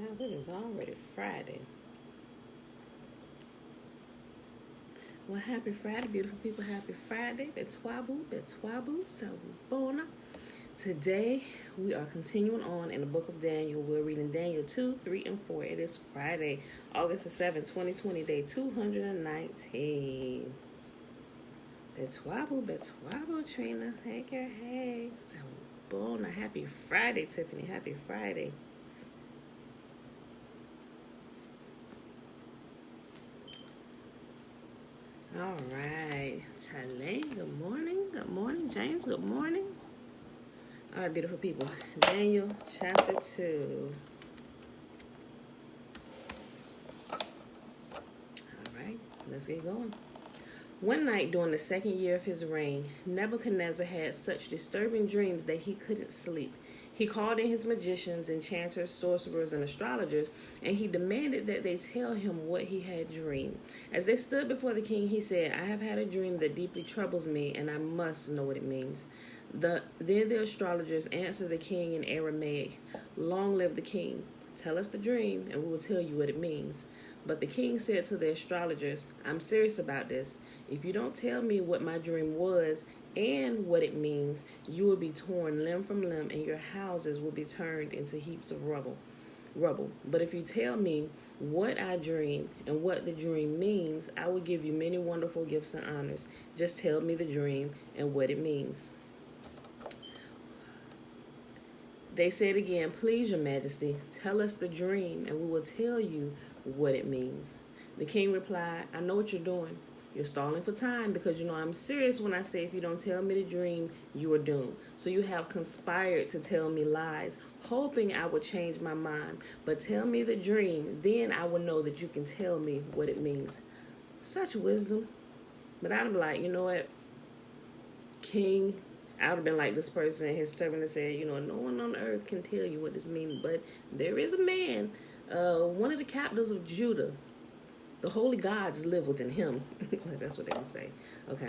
house. It is already Friday. Well, happy Friday, beautiful people. Happy Friday. Betwabu, Sawubona. Today, we are continuing on in the book of Daniel. We're reading Daniel 2, 3, and 4. It is Friday, August the 7th, 2020, day 219. Betwabu, Trina. Hey, girl, hey. Sawubona. Happy Friday, Tiffany. Happy Friday. All right. Talene, good morning. Good morning. James, good morning. All right, beautiful people. Daniel chapter 2. All right, let's get going. One night during the second year of his reign, Nebuchadnezzar had such disturbing dreams that he couldn't sleep. He called in his magicians, enchanters, sorcerers, and astrologers, and he demanded that they tell him what he had dreamed. As they stood before the king, he said, "I have had a dream that deeply troubles me, and I must know what it means." Then the astrologers answered the king in Aramaic, "Long live the king. Tell us the dream, and we will tell you what it means." But the king said to the astrologers, "I'm serious about this. If you don't tell me what my dream was and what it means, you will be torn limb from limb, and your houses will be turned into heaps of rubble. But if you tell me what I dream and what the dream means, I will give you many wonderful gifts and honors. Just tell me the dream and what it means." They said again, "Please, your majesty, tell us the dream, and we will tell you what it means." The king replied, "I know what you're doing. You're stalling for time because you know I'm serious when I say if you don't tell me the dream, you are doomed. So you have conspired to tell me lies, hoping I would change my mind. But tell me the dream, then I will know that you can tell me what it means." Such wisdom. But I'd be like, you know what, king, I would have been like this person, his servant, that said, no one on earth can tell you what this means. But there is a man, one of the captives of Judah. The holy gods live within him. That's what they would say. Okay.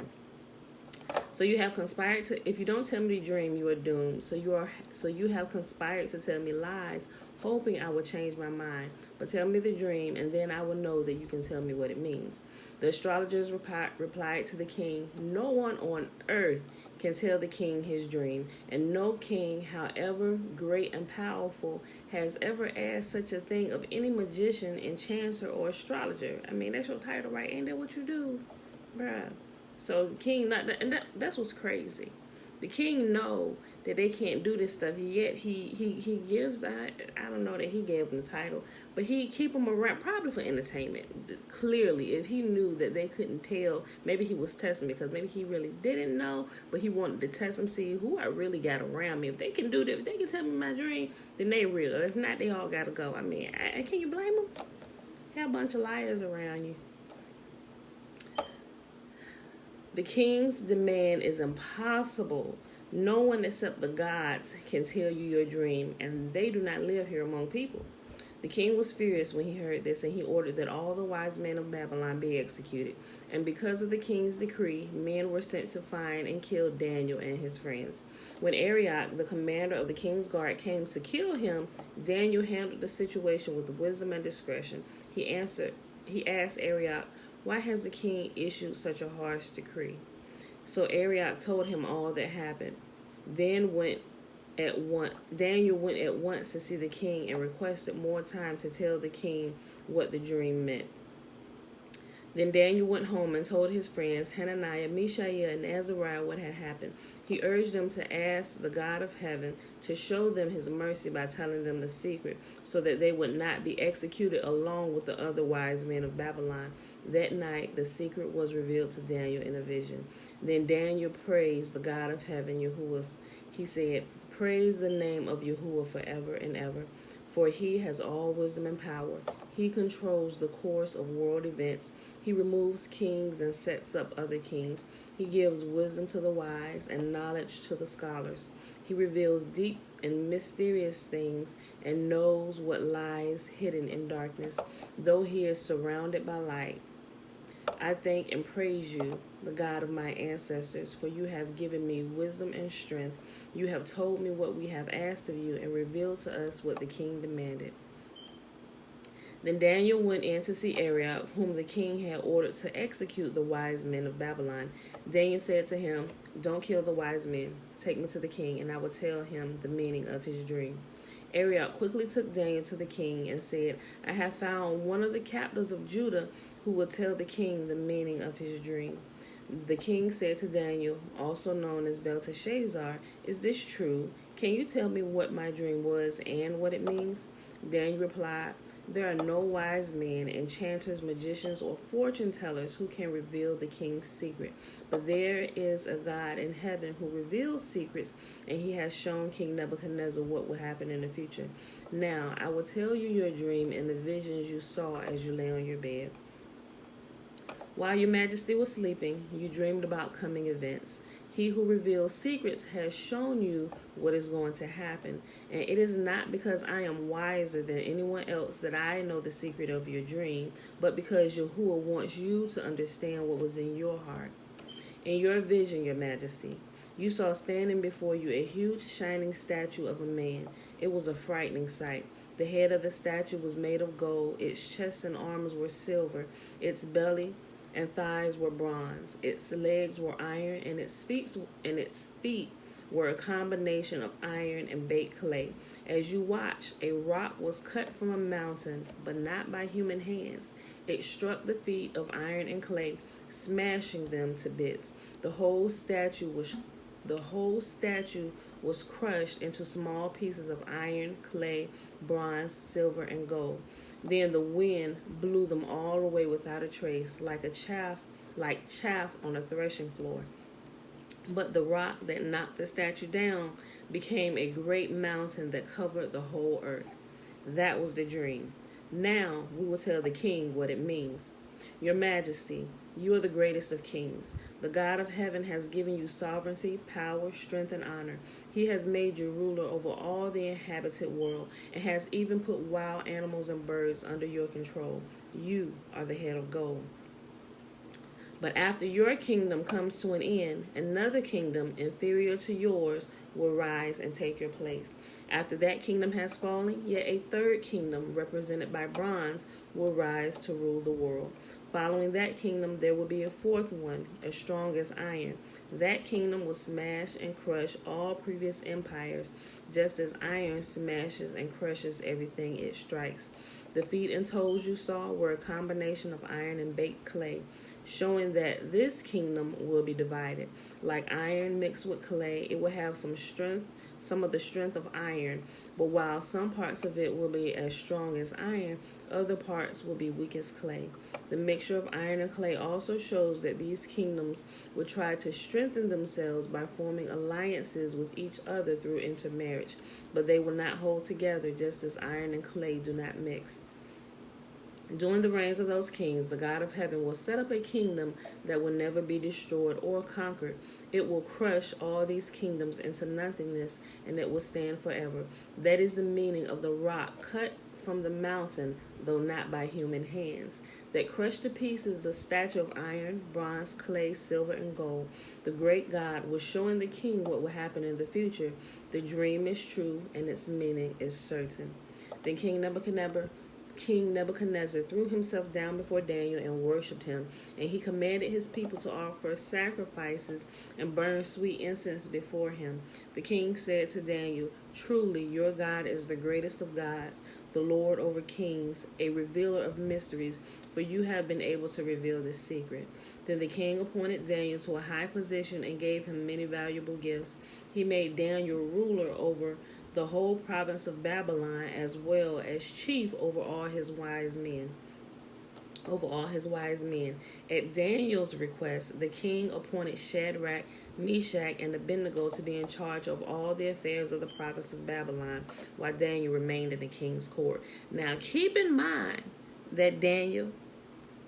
So you have conspired to, if you don't tell me the dream, you are doomed. So you have conspired to tell me lies, hoping I will change my mind. But tell me the dream, and then I will know that you can tell me what it means. The astrologers replied to the king, "No one on earth can tell the king his dream, and no king, however great and powerful, has ever asked such a thing of any magician, enchanter, or astrologer." I mean, that's your title, right? Ain't that what you do, bruh? So the king, that's what's crazy. The king know that they can't do this stuff, yet he gives, I don't know that he gave them the title, but he keep them around probably for entertainment. Clearly, if he knew that they couldn't tell, maybe he was testing because maybe he really didn't know, but he wanted to test them, see who I really got around me. If they can do that, if they can tell me my dream, then they real. If not, they all gotta go. I mean, can you blame them? Have a bunch of liars around you. The king's demand is impossible. No one except the gods can tell you your dream, and they do not live here among people. The king was furious when he heard this, and he ordered that all the wise men of Babylon be executed. And because of the king's decree, men were sent to find and kill Daniel and his friends. When Arioch, the commander of the king's guard, came to kill him, Daniel handled the situation with wisdom and discretion. He asked Arioch, "Why has the king issued such a harsh decree?" So Arioch told him all that happened. Daniel went at once to see the king and requested more time to tell the king what the dream meant. Then Daniel went home and told his friends Hananiah, Mishael, and Azariah what had happened. He urged them to ask the God of heaven to show them his mercy by telling them the secret, so that they would not be executed along with the other wise men of Babylon. That night the secret was revealed to Daniel in a vision. Then Daniel praised the God of heaven, Yahuwah. He said, "Praise the name of Yahuwah forever and ever. For he has all wisdom and power. He controls the course of world events. He removes kings and sets up other kings. He gives wisdom to the wise and knowledge to the scholars. He reveals deep and mysterious things and knows what lies hidden in darkness, though he is surrounded by light. I thank and praise you, the God of my ancestors, for you have given me wisdom and strength. You have told me what we have asked of you and revealed to us what the king demanded." Then Daniel went in to see Arioch, whom the king had ordered to execute the wise men of Babylon. Daniel said to him, "Don't kill the wise men. Take me to the king, and I will tell him the meaning of his dream." Arioch quickly took Daniel to the king and said, "I have found one of the captives of Judah who will tell the king the meaning of his dream." The king said to Daniel, also known as Belteshazzar, "Is this true? Can you tell me what my dream was and what it means?" Daniel replied, "There are no wise men, enchanters, magicians, or fortune tellers who can reveal the king's secret. But there is a God in heaven who reveals secrets, and he has shown King Nebuchadnezzar what will happen in the future. Now I will tell you your dream and the visions you saw as you lay on your bed. While your majesty was sleeping, you dreamed about coming events. He who reveals secrets has shown you what is going to happen, and it is not because I am wiser than anyone else that I know the secret of your dream, but because Yahuwah wants you to understand what was in your heart. In your vision, your majesty, you saw standing before you a huge shining statue of a man. It was a frightening sight. The head of the statue was made of gold, its chest and arms were silver, its belly and thighs were bronze, its legs were iron, and its feet were a combination of iron and baked clay. As you watched, a rock was cut from a mountain, but not by human hands. It struck the feet of iron and clay, smashing them to bits. The whole statue was crushed into small pieces of iron, clay, bronze, silver, and gold. Then the wind blew them all away without a trace, like chaff on a threshing floor. But the rock that knocked the statue down became a great mountain that covered the whole earth. That was the dream. Now we will tell the king what it means. Your majesty, you are the greatest of kings. The God of heaven has given you sovereignty, power, strength, and honor. He has made you ruler over all the inhabited world and has even put wild animals and birds under your control. You are the head of gold. But after your kingdom comes to an end, another kingdom inferior to yours will rise and take your place. After that kingdom has fallen, yet a third kingdom, represented by bronze, will rise to rule the world. Following that kingdom, there will be a fourth one, as strong as iron. That kingdom will smash and crush all previous empires, just as iron smashes and crushes everything it strikes. The feet and toes you saw were a combination of iron and baked clay, showing that this kingdom will be divided. Like iron mixed with clay, it will have some of the strength of iron, but while some parts of it will be as strong as iron, other parts will be weak as clay. The mixture of iron and clay also shows that these kingdoms will try to strengthen themselves by forming alliances with each other through intermarriage, but they will not hold together, just as iron and clay do not mix. During the reigns of those kings, the God of heaven will set up a kingdom that will never be destroyed or conquered. It will crush all these kingdoms into nothingness, and it will stand forever. That is the meaning of the rock cut from the mountain, though not by human hands, that crushed to pieces the statue of iron, bronze, clay, silver, and gold. The great God was showing the king what will happen in the future. The dream is true, and its meaning is certain. Then King Nebuchadnezzar threw himself down before Daniel and worshipped him, and he commanded his people to offer sacrifices and burn sweet incense before him. The king said to Daniel, "Truly, your God is the greatest of gods, the Lord over kings, a revealer of mysteries, for you have been able to reveal this secret." Then the king appointed Daniel to a high position and gave him many valuable gifts. He made Daniel ruler over the whole province of Babylon, as well as chief over all his wise men. At Daniel's request, the king appointed Shadrach, Meshach, and Abednego to be in charge of all the affairs of the province of Babylon, while Daniel remained in the king's court. Now keep in mind that Daniel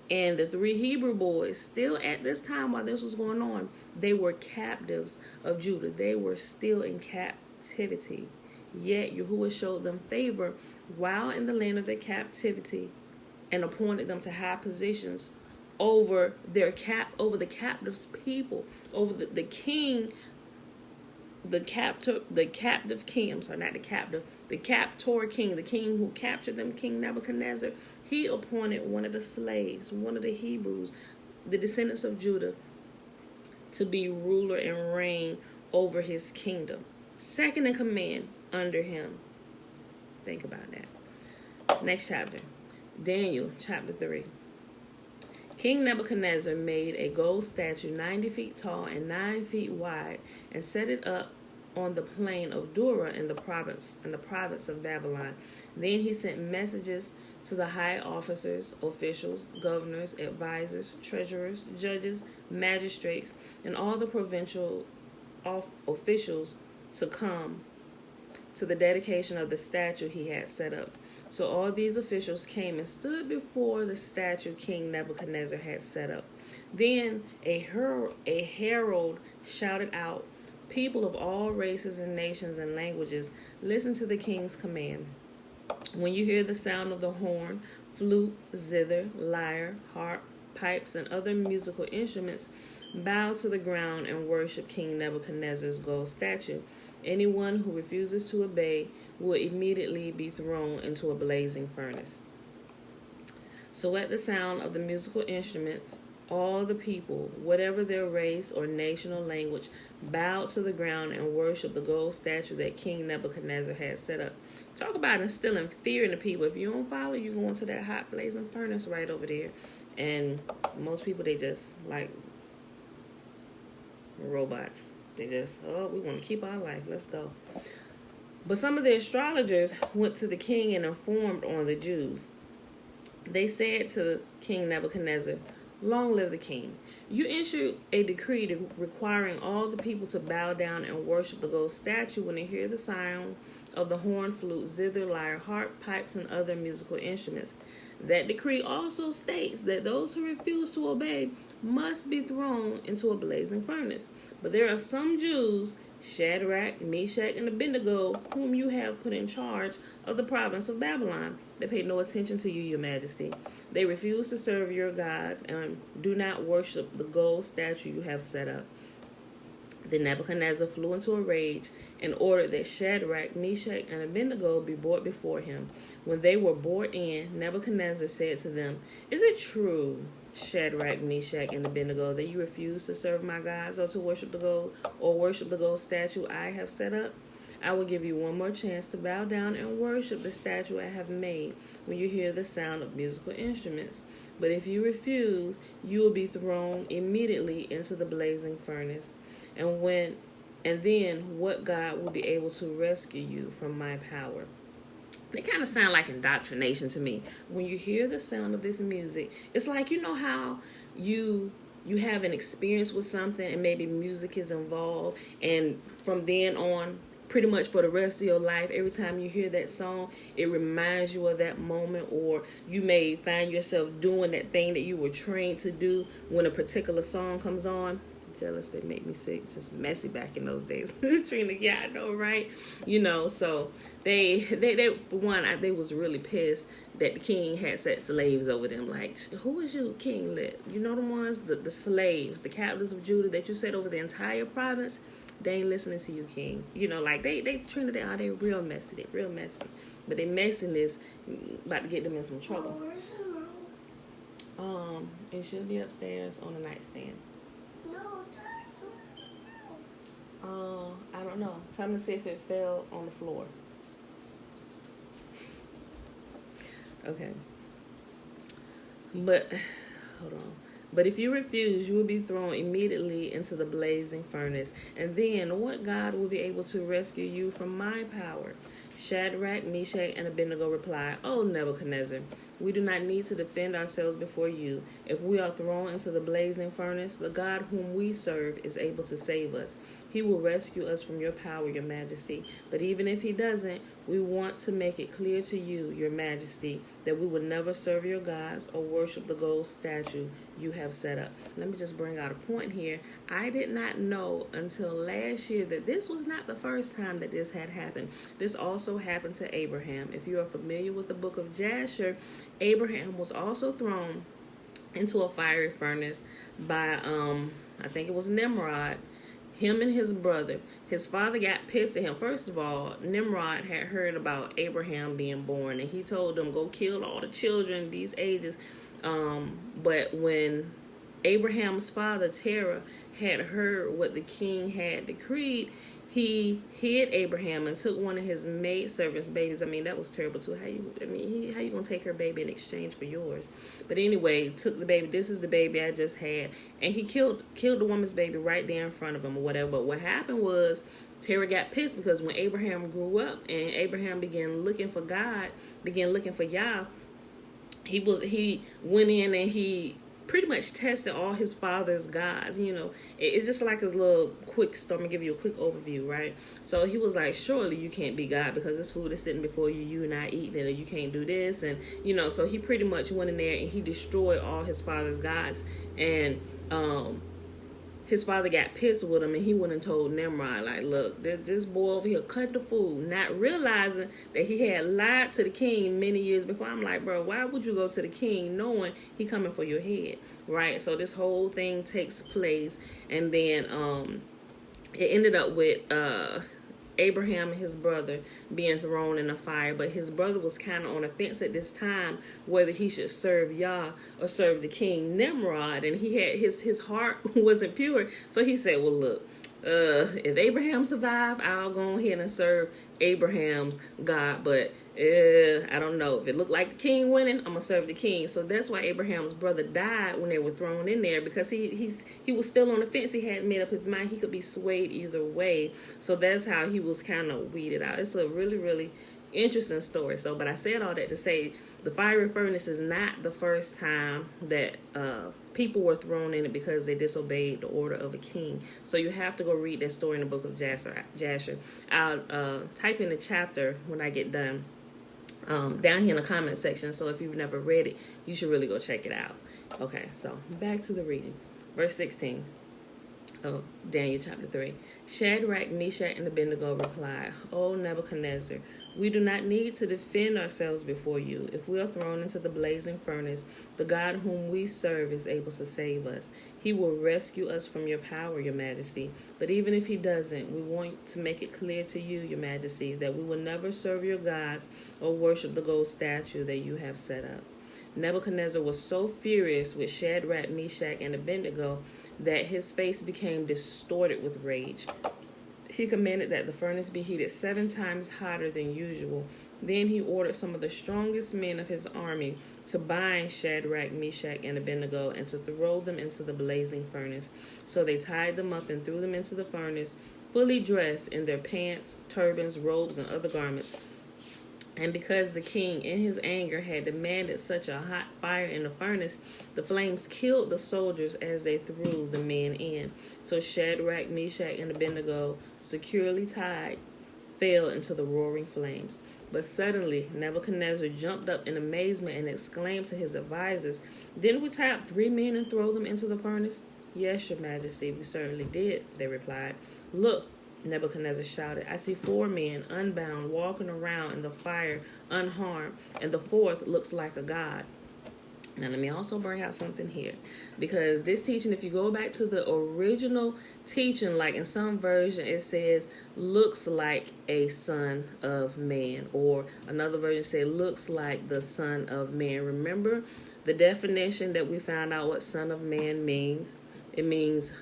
and the 3 Hebrew boys, still at this time while this was going on, they were captives of Judah. They were still in captivity. Yet Yahuwah showed them favor while in the land of their captivity and appointed them to high positions over the captives people, over the king, the captor king, the king who captured them, King Nebuchadnezzar. he appointed one of the slaves, one of the Hebrews, the descendants of Judah, to be ruler and reign over his kingdom. Second in command under him. Think about that. Next chapter. Daniel chapter 3. King Nebuchadnezzar made a gold statue 90 feet tall and 9 feet wide and set it up on the plain of Dura in the province of Babylon. Then he sent messages to the high officers, officials, governors, advisors, treasurers, judges, magistrates, and all the provincial officials to come to the dedication of the statue he had set up. So all these officials came and stood before the statue King Nebuchadnezzar had set up. Then a herald shouted out, "People of all races and nations and languages, listen to the king's command. When you hear the sound of the horn, flute, zither, lyre, harp, pipes, and other musical instruments, bow to the ground and worship King Nebuchadnezzar's gold statue. Anyone who refuses to obey will immediately be thrown into a blazing furnace." So at the sound of the musical instruments, all the people, whatever their race or national language, bowed to the ground and worshiped the gold statue that King Nebuchadnezzar had set up. Talk about instilling fear in the people. If you don't follow, you're going to that hot blazing furnace right over there. And most people, they just like robots. They just, we want to keep our life. Let's go. But some of the astrologers went to the king and informed on the Jews. They said to King Nebuchadnezzar, "Long live the king. You issued a decree requiring all the people to bow down and worship the gold statue when they hear the sound of the horn, flute, zither, lyre, harp, pipes, and other musical instruments. That decree also states that those who refuse to obey must be thrown into a blazing furnace. But there are some Jews, Shadrach, Meshach, and Abednego, whom you have put in charge of the province of Babylon. They paid no attention to you, your majesty. They refuse to serve your gods and do not worship the gold statue you have set up." Then Nebuchadnezzar flew into a rage and ordered that Shadrach, Meshach, and Abednego be brought before him. When they were brought in, Nebuchadnezzar said to them, "Is it true, Shadrach, Meshach, and Abednego, that you refuse to serve my gods or to worship the gold statue I have set up? I will give you one more chance to bow down and worship the statue I have made when you hear the sound of musical instruments. But if you refuse, you will be thrown immediately into the blazing furnace. And then what God will be able to rescue you from my power?" They kind of sound like indoctrination to me. When you hear the sound of this music, it's like, you know how you have an experience with something and maybe music is involved, and from then on, pretty much for the rest of your life, every time you hear that song, it reminds you of that moment, or you may find yourself doing that thing that you were trained to do when a particular song comes on. Jealous, they make me sick. Just messy back in those days. Trina, yeah, I know, right? So they for one, they was really pissed that the king had set slaves over them. Like, who is you, king? You know the ones, the slaves, the captives of Judah that you set over the entire province? They ain't listening to you, king. Like they Trina, they real messy. They real messy. But their messiness about to get them in some trouble. Where's the remote? It should be upstairs on the nightstand. No, I don't know. Time to see if it fell on the floor. Okay. But, hold on. But if you refuse, you will be thrown immediately into the blazing furnace. And then what God will be able to rescue you from my power? Shadrach, Meshach, and Abednego replied, "Oh, Nebuchadnezzar, we do not need to defend ourselves before you. If we are thrown into the blazing furnace, the God whom we serve is able to save us. He will rescue us from your power, your majesty. But even if he doesn't, we want to make it clear to you, your majesty, that we will never serve your gods or worship the gold statue you have set up." Let me just bring out a point here. I did not know until last year that this was not the first time that this had happened. This also happened to Abraham. If you are familiar with the book of Jasher, Abraham was also thrown into a fiery furnace by, I think it was Nimrod. him and his brother. His father got pissed at him. First of all, Nimrod had heard about Abraham being born, and he told them, go kill all the children these ages. But when Abraham's father, Terah, had heard what the king had decreed, he hid Abraham and took one of his maidservant's babies. I mean, that was terrible too. How you gonna take her baby in exchange for yours? But anyway, took the baby. This is the baby I just had, and he killed the woman's baby right there in front of him or whatever. But what happened was, Terah got pissed because when Abraham grew up and Abraham began looking for God, began looking for Yah, he went in and he pretty much tested all his father's gods. It's just like a little quick story. I'm gonna give you a quick overview, right? So he was like, surely you can't be God because this food is sitting before you and I eating it, or you can't do this. And so he pretty much went in there and he destroyed all his father's gods. And his father got pissed with him, and he went and told Nimrod, like, look, this boy over here cut the food, not realizing that he had lied to the king many years before. I'm like, bro, why would you go to the king knowing he coming for your head, right? So this whole thing takes place, and then it ended up with Abraham and his brother being thrown in the fire. But his brother was kind of on the fence at this time whether he should serve Yah or serve the king Nimrod, and he had his heart wasn't pure. So he said, well, look, if Abraham survived, I'll go ahead and serve Abraham's God, but I don't know. If it looked like the king winning, I'm gonna serve the king. So that's why Abraham's brother died when they were thrown in there, because he was still on the fence. He hadn't made up his mind. He could be swayed either way. So that's how he was kind of weeded out. It's a really, really interesting story. So, but I said all that to say the fiery furnace is not the first time that people were thrown in it because they disobeyed the order of a king. So you have to go read that story in the book of Jasher. I'll type in the chapter when I get done down here in the comment section. So if you've never read it, you should really go check it out. Okay, so back to the reading. Verse 16 of Daniel chapter 3. Shadrach, Meshach, and Abednego replied, O Nebuchadnezzar, we do not need to defend ourselves before you. If we are thrown into the blazing furnace, the God whom we serve is able to save us. He will rescue us from your power, your majesty. But even if he doesn't, we want to make it clear to you, your majesty, that we will never serve your gods or worship the gold statue that you have set up. Nebuchadnezzar was so furious with Shadrach, Meshach, and Abednego that his face became distorted with rage. He commanded that the furnace be heated 7 times hotter than usual. Then he ordered some of the strongest men of his army to bind Shadrach, Meshach, and Abednego and to throw them into the blazing furnace. So they tied them up and threw them into the furnace, fully dressed in their pants, turbans, robes, and other garments. And because the king, in his anger, had demanded such a hot fire in the furnace, the flames killed the soldiers as they threw the men in. So Shadrach, Meshach, and Abednego, securely tied, fell into the roaring flames. But suddenly Nebuchadnezzar jumped up in amazement and exclaimed to his advisors, didn't we tie up 3 men and throw them into the furnace? Yes, your majesty, we certainly did, they replied. Look, Nebuchadnezzar shouted, I see 4 men unbound walking around in the fire unharmed, and the 4th looks like a god. Now let me also bring out something here, because this teaching, if you go back to the original teaching, like in some version it says looks like a son of man, or another version say looks like the son of man. Remember the definition that we found out what son of man means? It means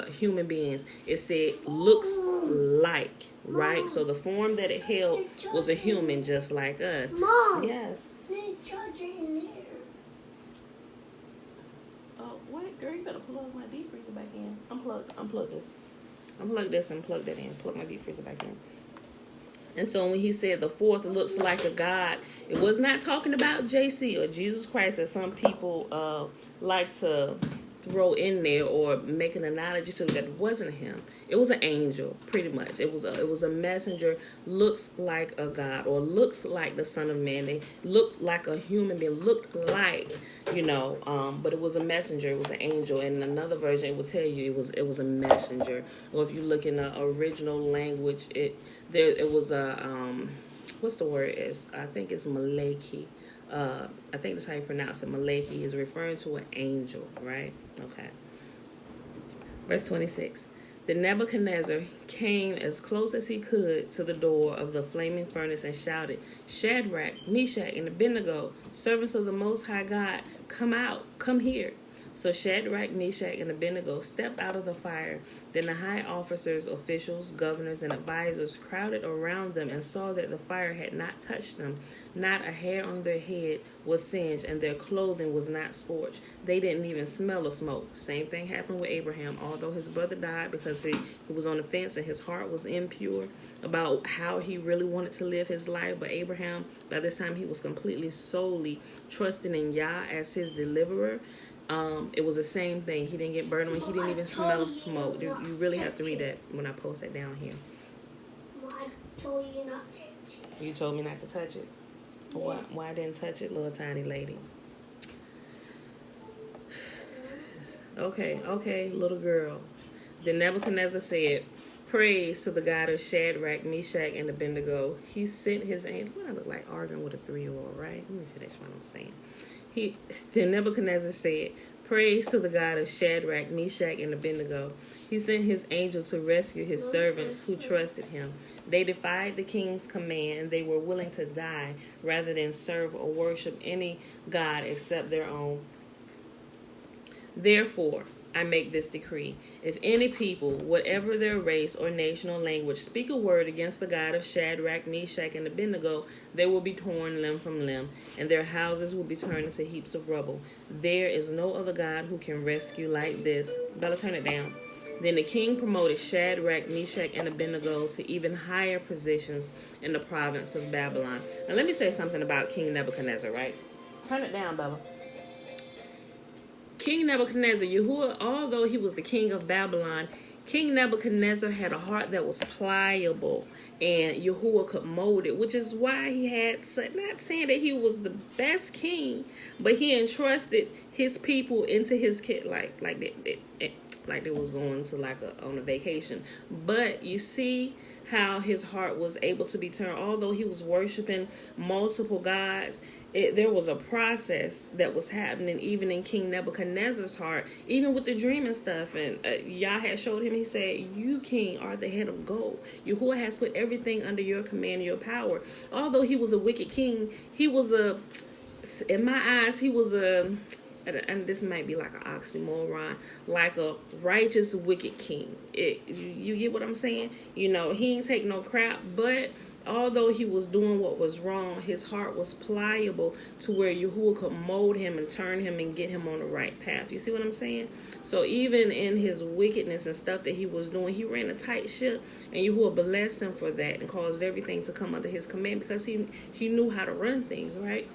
human beings. It said looks like, right? So the form that it held was a human just like us. Mom, yes. there's a charger in there. Oh, wait, girl, you better plug my deep freezer back in. Unplug this. Unplug this and plug that in. Plug my deep freezer back in. And so when he said the 4th looks like a god, it was not talking about JC or Jesus Christ, as some people like to throw in there or make an analogy to. That wasn't him. It was an angel, pretty much. It was a messenger, looks like a god, or looks like the son of man. They looked like a human being, looked like, but it was a messenger. It was an angel. And another version, it will tell you it was a messenger. Or if you look in the original language, it was a what's the word is? I think it's Malaki. I think that's how you pronounce it. Malaki is referring to an angel, right? Okay. Verse 26. Then Nebuchadnezzar came as close as he could to the door of the flaming furnace and shouted, Shadrach, Meshach, and Abednego, servants of the Most High God, come out, come here. So Shadrach, Meshach, and Abednego stepped out of the fire. Then the high officers, officials, governors, and advisors crowded around them and saw that the fire had not touched them. Not a hair on their head was singed, and their clothing was not scorched. They didn't even smell of smoke. Same thing happened with Abraham. Although his brother died because he was on the fence and his heart was impure about how he really wanted to live his life. But Abraham, by this time, he was completely solely trusting in Yah as his deliverer. It was the same thing. He didn't get burned when he didn't even smell of smoke. You really have to read that when I post that down here. I told you not to touch it. You told me not to touch it. Yeah. Why I didn't touch it, little tiny lady? Okay, little girl. Then Nebuchadnezzar said, Praise to the God of Shadrach, Meshach, and Abednego. He sent his angel. What I look like arguing with a 3-year-old, right? Let me finish what I'm saying. Then Nebuchadnezzar said, Praise to the God of Shadrach, Meshach, and Abednego. He sent his angel to rescue his servants who trusted him. They defied the king's command, and they were willing to die rather than serve or worship any god except their own. Therefore, I make this decree. If any people, whatever their race or nation or language, speak a word against the God of Shadrach, Meshach, and Abednego, they will be torn limb from limb, and their houses will be turned into heaps of rubble. There is no other God who can rescue like this. Bella, turn it down. Then the king promoted Shadrach, Meshach, and Abednego to even higher positions in the province of Babylon. Now let me say something about King Nebuchadnezzar, right? Turn it down, Bella. King Nebuchadnezzar, Yahuwah, although he was the king of Babylon, King Nebuchadnezzar had a heart that was pliable, and Yahuwah could mold it, which is why he had, not saying that he was the best king, but he entrusted his people into his kid like they was going to on a vacation. But you see how his heart was able to be turned, although he was worshiping multiple gods. There was a process that was happening even in King Nebuchadnezzar's heart, even with the dream and stuff. And Yah had showed him, he said, you, king, are the head of gold. Yahuwah has put everything under your command and your power. Although he was a wicked king, he was in my eyes, he was and this might be like an oxymoron, like a righteous wicked king. You get what I'm saying? You know, he ain't take no crap, but although he was doing what was wrong, his heart was pliable to where Yahuwah could mold him and turn him and get him on the right path. You see what I'm saying? So even in his wickedness and stuff that he was doing, he ran a tight ship, and Yahuwah blessed him for that and caused everything to come under his command because he knew how to run things, right?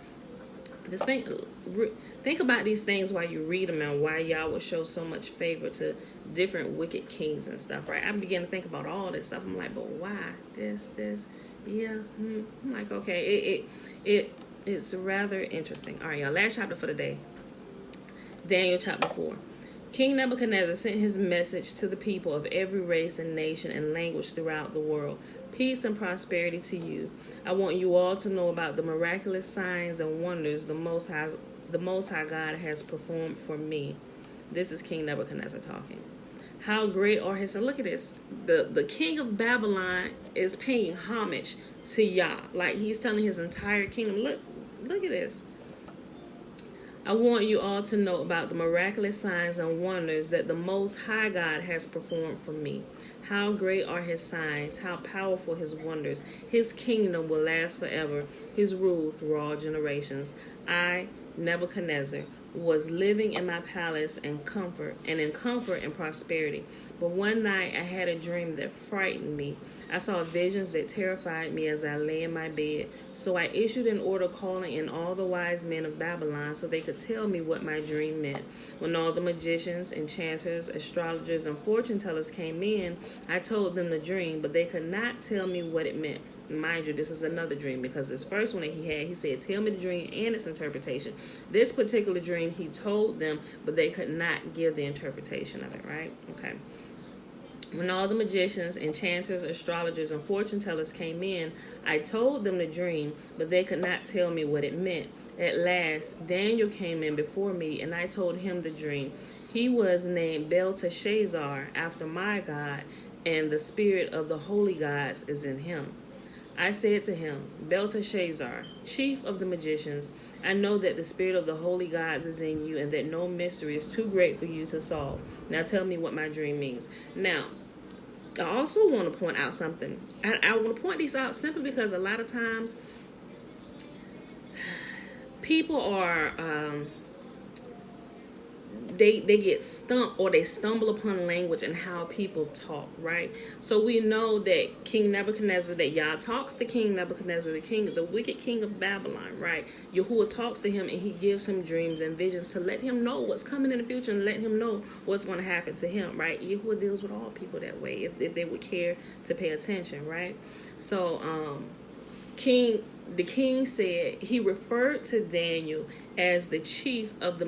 Just think about these things while you read them and why Yah would show so much favor to different wicked kings and stuff, right? I began to think about all this stuff. I'm like, but why? This. Yeah, I'm like, okay, it's rather interesting. All right, y'all, last chapter for the day. Daniel chapter 4. King Nebuchadnezzar sent his message to the people of every race and nation and language throughout the world. Peace and prosperity to you. I want you all to know about the miraculous signs and wonders the Most High God has performed for me. This is King Nebuchadnezzar talking. How great are his... And look at this. The king of Babylon is paying homage to Yah. Like he's telling his entire kingdom, look at this. I want you all to know about the miraculous signs and wonders that the Most High God has performed for me. How great are his signs, how powerful his wonders. His kingdom will last forever, his rule through all generations. I, Nebuchadnezzar, was living in my palace in comfort and prosperity. But one night I had a dream that frightened me. I saw visions that terrified me as I lay in my bed. So I issued an order calling in all the wise men of Babylon so they could tell me what my dream meant. When all the magicians, enchanters, astrologers, and fortune tellers came in, I told them the dream, but they could not tell me what it meant. Mind you, this is another dream because this first one that he had, he said, tell me the dream and its interpretation. This particular dream, he told them, but they could not give the interpretation of it, right? Okay. When all the magicians, enchanters, astrologers, and fortune tellers came in, I told them the dream, but they could not tell me what it meant. At last, Daniel came in before me, and I told him the dream. He was named Belteshazzar after my God, and the spirit of the holy gods is in him. I said to him, Belteshazzar, chief of the magicians, I know that the spirit of the holy gods is in you, and that no mystery is too great for you to solve. Now tell me what my dream means. Now, I also want to point out something. I want to point these out simply because a lot of times people are they get stumped, or they stumble upon language and how people talk, right? So we know that King Nebuchadnezzar, that Yah talks to King Nebuchadnezzar, the wicked king of Babylon, right? Yahuwah talks to him and he gives him dreams and visions to let him know what's coming in the future and let him know what's going to happen to him, right? Yahuwah deals with all people that way if they would care to pay attention, right? So the king said he referred to Daniel as the chief of the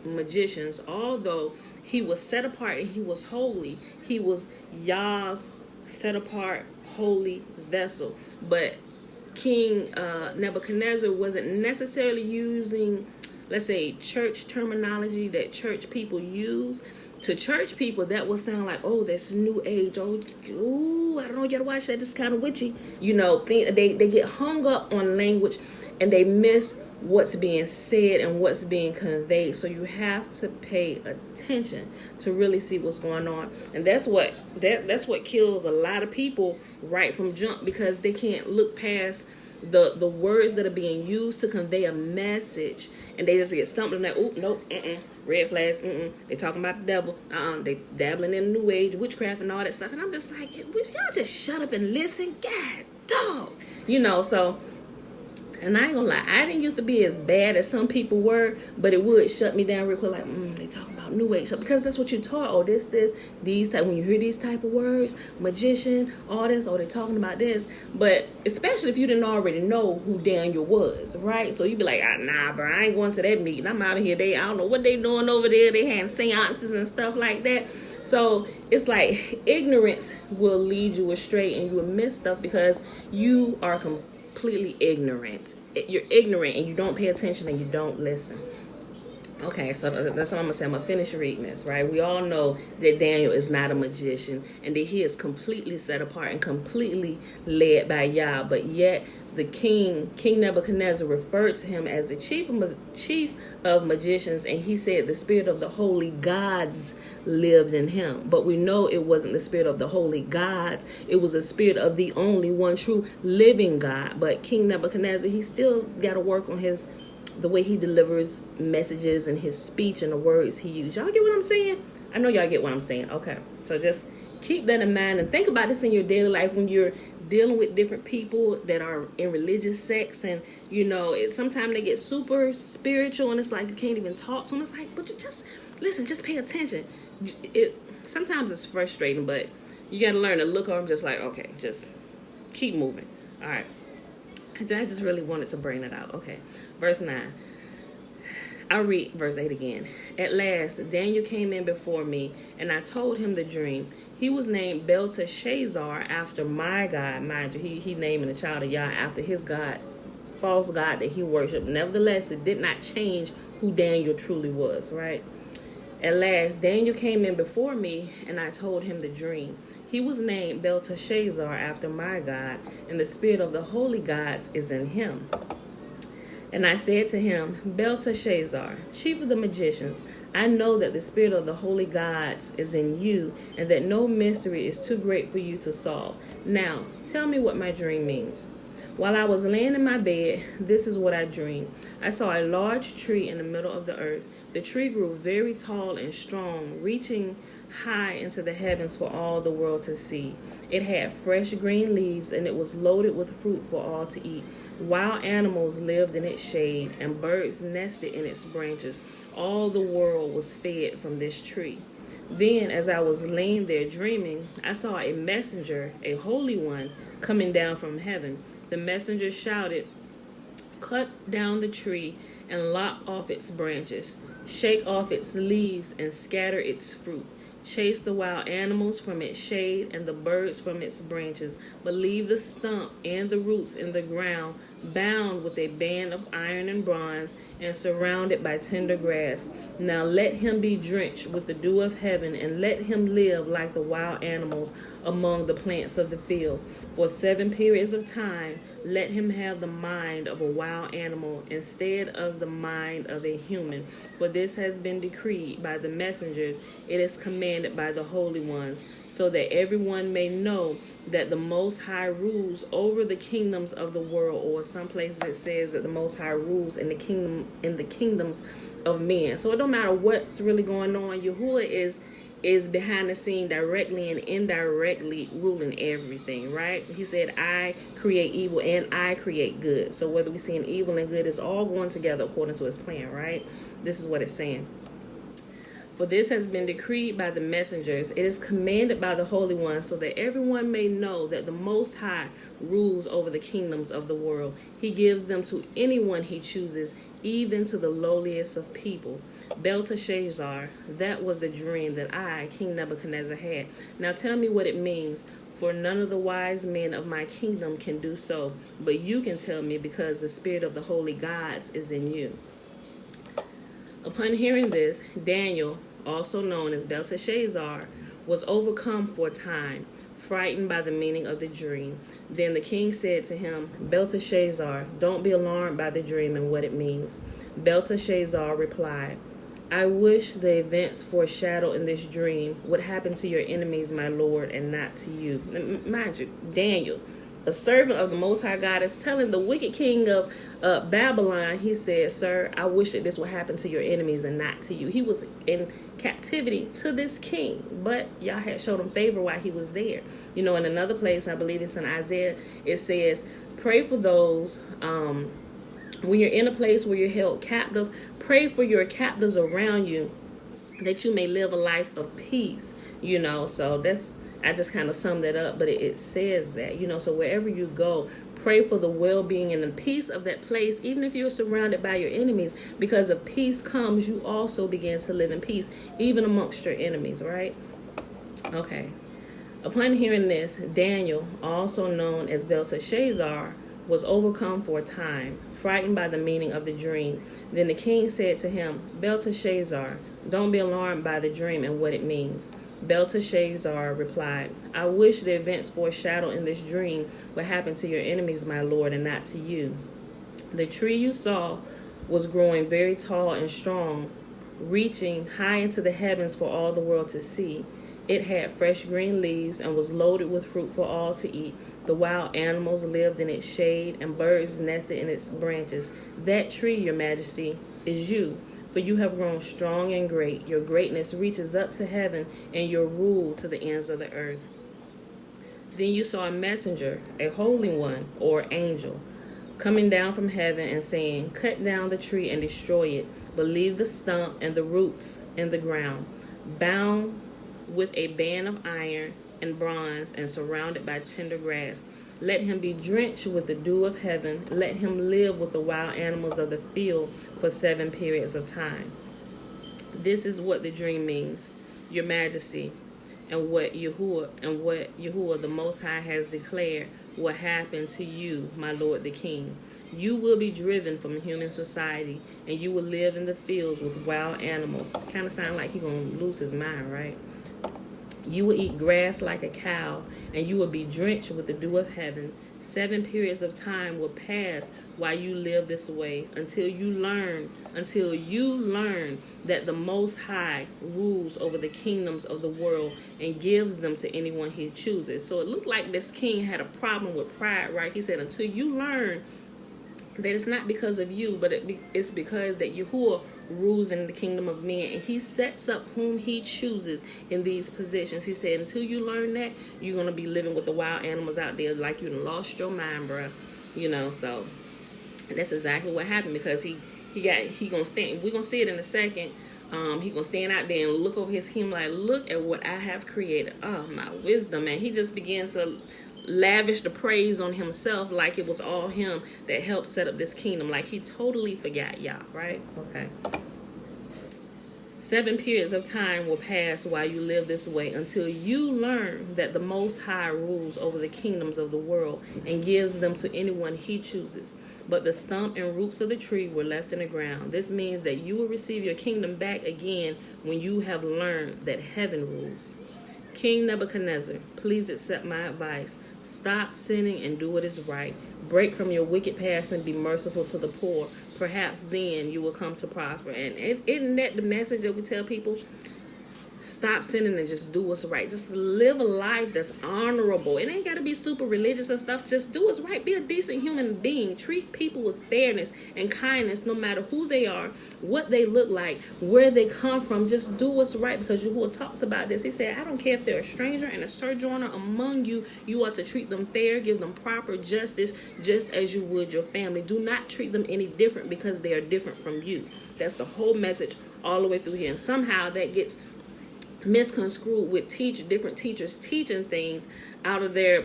magicians. Although he was set apart and he was holy, he was Yah's set apart holy vessel. But King Nebuchadnezzar wasn't necessarily using, let's say, church terminology that church people use. To church people, that would sound like, oh, that's new age. Oh, ooh, I don't know, you gotta watch that. This is kind of witchy. You know, they get hung up on language and they miss what's being said and what's being conveyed. So you have to pay attention to really see what's going on. And that's what kills a lot of people right from jump, because they can't look past the words that are being used to convey a message, and they just get stumped in that. Oh, nope, red flags. They talking about the devil. They dabbling in new age witchcraft and all that stuff. And I'm just like, would y'all just shut up and listen? God, dog. You know, so. And I ain't gonna lie, I didn't used to be as bad as some people were, but it would shut me down real quick. Like, they talking about new age, so because that's what you taught. Oh, these type. When you hear these type of words, magician, all this, oh, they talking about this. But especially if you didn't already know who Daniel was, right? So you'd be like, nah, bro, I ain't going to that meeting. I'm out of here. I don't know what they doing over there. They had seances and stuff like that. So it's like ignorance will lead you astray, and you will miss stuff because you are completely ignorant. You're ignorant and you don't pay attention and you don't listen. Okay, so that's what I'm gonna say. I'm gonna finish reading this, right? We all know that Daniel is not a magician and that he is completely set apart and completely led by Yah, but yet the King Nebuchadnezzar, referred to him as the chief of magicians, and he said the spirit of the holy gods lived in him. But we know it wasn't the spirit of the holy gods. It was the spirit of the only one true living God. But King Nebuchadnezzar, he still got to work on the way he delivers messages and his speech and the words he uses. Y'all get what I'm saying? I know y'all get what I'm saying. Okay, so just keep that in mind and think about this in your daily life when you're dealing with different people that are in religious sects, and you know, sometimes they get super spiritual and it's like you can't even talk to them. It's like, but you just listen, just pay attention. Sometimes it's frustrating, but you got to learn to look over them just like, okay, just keep moving. All right, I just really wanted to bring it out. Okay, verse 9. I'll read verse 8 again. At last, Daniel came in before me, and I told him the dream. He was named Belteshazzar after my God. Mind you, he naming the child of Yah after his God, false God that he worshiped. Nevertheless, it did not change who Daniel truly was, right? At last, Daniel came in before me, and I told him the dream. He was named Belteshazzar after my God, and the spirit of the holy gods is in him. And I said to him, Belteshazzar, chief of the magicians, I know that the spirit of the holy gods is in you, and that no mystery is too great for you to solve. Now, tell me what my dream means. While I was laying in my bed, this is what I dreamed. I saw a large tree in the middle of the earth. The tree grew very tall and strong, reaching high into the heavens for all the world to see. It had fresh green leaves, and it was loaded with fruit for all to eat. Wild animals lived in its shade, and birds nested in its branches. All the world was fed from this tree. Then, as I was laying there dreaming, I saw a messenger, a holy one, coming down from heaven. The messenger shouted, cut down the tree and lop off its branches. Shake off its leaves and scatter its fruit. Chase the wild animals from its shade and the birds from its branches, but leave the stump and the roots in the ground bound with a band of iron and bronze, and surrounded by tender grass. Now let him be drenched with the dew of heaven, and let him live like the wild animals among the plants of the field. For 7 periods of time, let him have the mind of a wild animal instead of the mind of a human. For this has been decreed by the messengers, it is commanded by the holy ones, so that everyone may know that the Most High rules over the kingdoms of the world. Or some places it says that the Most High rules in the kingdoms of men. So it don't matter what's really going on. Yahuwah is behind the scene, directly and indirectly ruling everything, right? He said, I create evil and I create good. So whether we see an evil and good, is all going together according to his plan, right? This is what it's saying. For this has been decreed by the messengers, it is commanded by the Holy One, so that everyone may know that the Most High rules over the kingdoms of the world. He gives them to anyone he chooses, even to the lowliest of people. Belteshazzar, that was the dream that I, King Nebuchadnezzar, had. Now tell me what it means, for none of the wise men of my kingdom can do so, but you can tell me, because the spirit of the holy gods is in you. Upon hearing this, Daniel, also known as Belteshazzar, was overcome for a time, frightened by the meaning of the dream. Then the king said to him, Belteshazzar, don't be alarmed by the dream and what it means. Belteshazzar replied, I wish the events foreshadowed in this dream would happen to your enemies, my lord, and not to you. Mind you, Daniel, a servant of the Most High God, is telling the wicked king of Babylon, he said, sir, I wish that this would happen to your enemies and not to you. He was in captivity to this king, but y'all had showed him favor while he was there. You know, in another place, I believe it's in Isaiah, it says, pray for those, when you're in a place where you're held captive, pray for your captives around you, that you may live a life of peace. You know, so that's, I just kind of summed that up, but it says that, you know, so wherever you go, pray for the well-being and the peace of that place, even if you're surrounded by your enemies, because if peace comes, you also begin to live in peace, even amongst your enemies, right? Okay. Upon hearing this, Daniel, also known as Belteshazzar, was overcome for a time, frightened by the meaning of the dream. Then the king said to him, Belteshazzar, don't be alarmed by the dream and what it means. Belteshazzar replied, I wish the events foreshadowed in this dream would happen to your enemies, my lord, and not to you. The tree you saw was growing very tall and strong, reaching high into the heavens for all the world to see. It had fresh green leaves and was loaded with fruit for all to eat. The wild animals lived in its shade, and birds nested in its branches. That tree, your majesty, is you. For you have grown strong and great. Your greatness reaches up to heaven, and your rule to the ends of the earth. Then you saw a messenger, a holy one, or angel, coming down from heaven and saying, cut down the tree and destroy it, but leave the stump and the roots in the ground, bound with a band of iron and bronze and surrounded by tender grass. Let him be drenched with the dew of heaven. Let him live with the wild animals of the field for 7 periods of time. This is what the dream means, your majesty, and what Yahuwah the Most High has declared will happen to you, my lord the king. You will be driven from human society, and you will live in the fields with wild animals. It kind of sounds like he's going to lose his mind, right? You will eat grass like a cow, and you will be drenched with the dew of heaven. 7 periods of time will pass while you live this way, until you learn that the Most High rules over the kingdoms of the world and gives them to anyone he chooses. So it looked like this king had a problem with pride, right? He said, until you learn that it's not because of you, but it's because that Yahuwah rules in the kingdom of men, and he sets up whom he chooses in these positions. He said, until you learn that, you're going to be living with the wild animals out there like you done lost your mind, bruh. You know, so that's exactly what happened, because he gonna stand. We're gonna see it in a second. He gonna stand out there and look over his kingdom like, look at what I have created. Oh, my wisdom, man. He just began to lavish the praise on himself like it was all him that helped set up this kingdom. Like he totally forgot y'all, right? Okay. 7 periods of time will pass while you live this way until you learn that the Most High rules over the kingdoms of the world and gives them to anyone he chooses. But the stump and roots of the tree were left in the ground. This means that you will receive your kingdom back again when you have learned that heaven rules. King Nebuchadnezzar, please accept my advice. Stop sinning and do what is right. Break from your wicked past and be merciful to the poor. Perhaps then you will come to prosper. And isn't that the message that we tell people? Stop sinning and just do what's right. Just live a life that's honorable. It ain't got to be super religious and stuff. Just do what's right. Be a decent human being. Treat people with fairness and kindness, no matter who they are, what they look like, where they come from. Just do what's right, because Yahuwah talks about this. He said, I don't care if they're a stranger and a sojourner among you. You are to treat them fair, give them proper justice, just as you would your family. Do not treat them any different because they are different from you. That's the whole message all the way through here. And somehow that gets misconstrued with different teachers teaching things out of their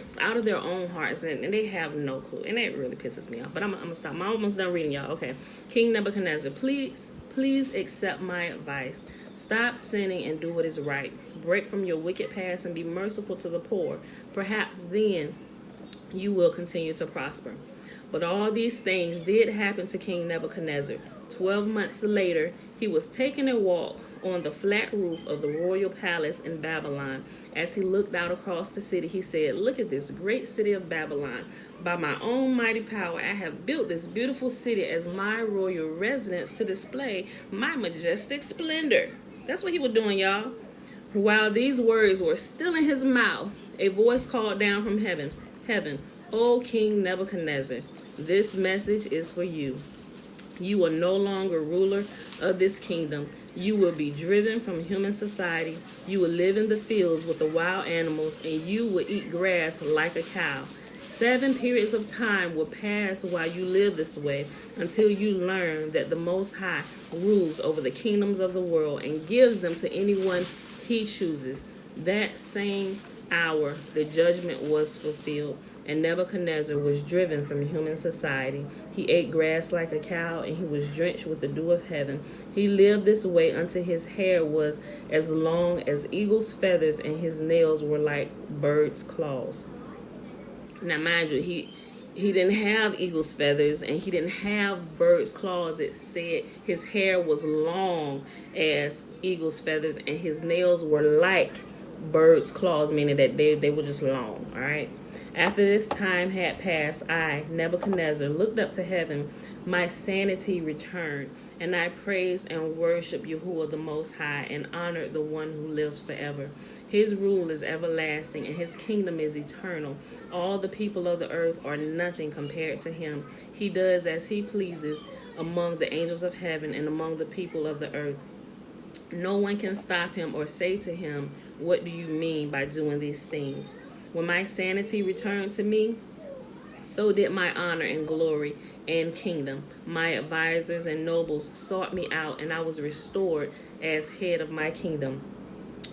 own hearts, and they have no clue, and that really pisses me off. But I'm gonna stop. I'm almost done reading, y'all. Okay. King Nebuchadnezzar, please accept my advice. Stop sinning and do what is right. Break from your wicked past and be merciful to the poor. Perhaps then you will continue to prosper. But all these things did happen to King Nebuchadnezzar. 12 months later, he was taking a walk on the flat roof of the royal palace in Babylon. As he looked out across the city, he said, look at this great city of Babylon. By my own mighty power, I have built this beautiful city as my royal residence to display my majestic splendor. That's what he was doing, y'all. While these words were still in his mouth, a voice called down from heaven, O King Nebuchadnezzar, this message is for you. You are no longer ruler of this kingdom. You will be driven from human society. You will live in the fields with the wild animals, and you will eat grass like a cow. 7 periods of time will pass while you live this way until you learn that the Most High rules over the kingdoms of the world and gives them to anyone he chooses. That same hour, the judgment was fulfilled, and Nebuchadnezzar was driven from human society. He ate grass like a cow, and he was drenched with the dew of heaven. He lived this way until his hair was as long as eagle's feathers, and his nails were like birds' claws. Now, mind you, he didn't have eagle's feathers, and he didn't have bird's claws. It said his hair was long as eagle's feathers, and his nails were like bird's claws, meaning that they were just long. All right. After this time had passed, I, Nebuchadnezzar, looked up to heaven. My sanity returned, and I praised and worshiped Yahuwah the Most High and honored the one who lives forever. His rule is everlasting, and his kingdom is eternal. All the people of the earth are nothing compared to him. He does as he pleases among the angels of heaven and among the people of the earth. No one can stop him or say to him, what do you mean by doing these things? When my sanity returned to me, so did my honor and glory and kingdom. My advisors and nobles sought me out, and I was restored as head of my kingdom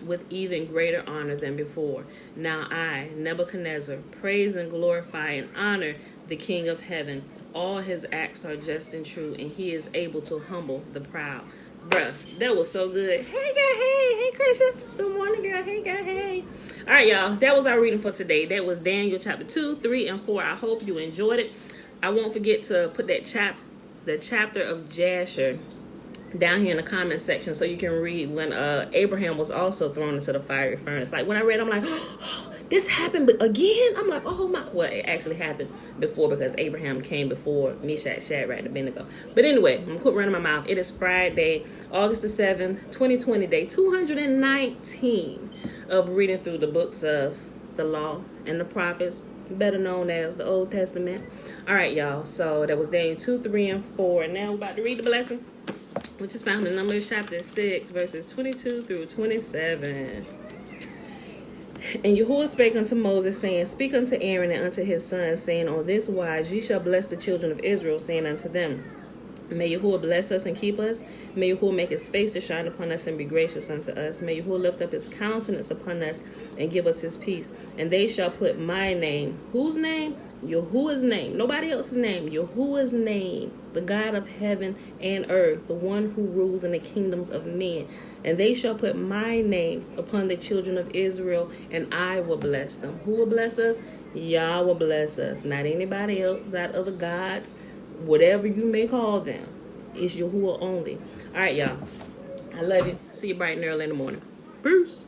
with even greater honor than before. Now I, Nebuchadnezzar, praise and glorify and honor the King of heaven. All his acts are just and true, and he is able to humble the proud. Bruh, that was so good. Hey, girl, hey, Christian. Good morning, girl. Hey, girl, hey. All right, y'all. That was our reading for today. That was Daniel chapter 2, 3, and 4. I hope you enjoyed it. I won't forget to put the chapter of Jasher down here in the comment section so you can read when Abraham was also thrown into the fiery furnace. Like, when I read, I'm like, oh, this happened again? I'm like, oh my. Well, it actually happened before, because Abraham came before Meshach, Shadrach, and Abednego. But anyway, I'm going to quit running my mouth. It is Friday, August the 7th, 2020, day 219 of reading through the books of the law and the prophets, better known as the Old Testament. All right, y'all. So that was Daniel 2, 3, and 4. And now we're about to read the blessing, which is found in Numbers chapter 6, verses 22 through 27. And Yahuwah spake unto Moses, saying, speak unto Aaron and unto his sons, saying, on this wise ye shall bless the children of Israel, saying unto them, May Yahuwah bless us and keep us. May Yahuwah make his face to shine upon us and be gracious unto us. May Yahuwah lift up his countenance upon us and give us his peace. And they shall put my name. Whose name? Yahuwah's name. Nobody else's name. Yahuwah's name. The God of heaven and earth. The one who rules in the kingdoms of men. And they shall put my name upon the children of Israel, and I will bless them. Who will bless us? Yah will bless us. Not anybody else, not other gods. Whatever you may call them, it's Yahuwah only. All right, y'all. I love you. See you bright and early in the morning. Peace.